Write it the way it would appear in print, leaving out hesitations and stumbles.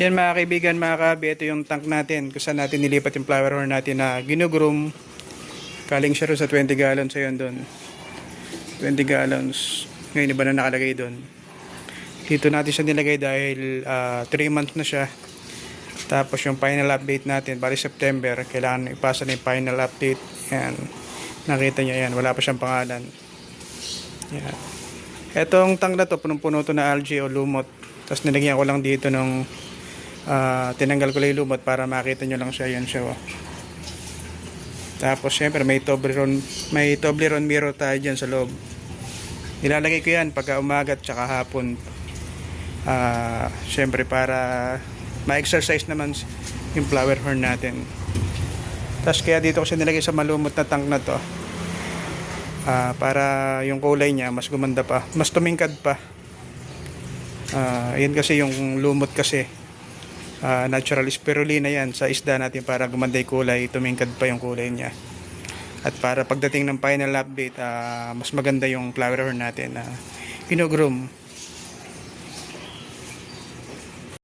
Yan mga kaibigan, mga kabi, ito yung tank natin kung saan natin nilipat yung flower horn natin na ginugroom. Kaling siya rin sa 20 gallons, ayun doon. 20 gallons. Ngayon iba na nakalagay doon. Dito natin siya nilagay dahil 3 months na siya. Tapos yung final update natin, bali September, kailangan ipasa na yung final update. Yan. Nakita nyo yan, wala pa siyang pangalan. Yan. Etong tank na to, punong-puno to na algae o lumot. Tapos nilagyan ko lang dito ng tinanggal ko lang yung lumot para makita nyo lang siya. Yan siya. Oh. Tapos syempre may Toblerone mirror tayo dyan sa loob. Ilalagay ko yan pagka umaga at saka hapon. Syempre para ma-exercise naman yung flower horn natin. Tapos kaya dito ko siya nilagay sa malumot na tank na to. Para yung kulay niya mas gumanda pa, mas tumingkad pa. Yan kasi yung lumot kasi natural spirulina yan sa isda natin para gumanda yung kulay, tumingkad pa yung kulay niya. At para pagdating ng final update, mas maganda yung flower horn natin na ginugroom.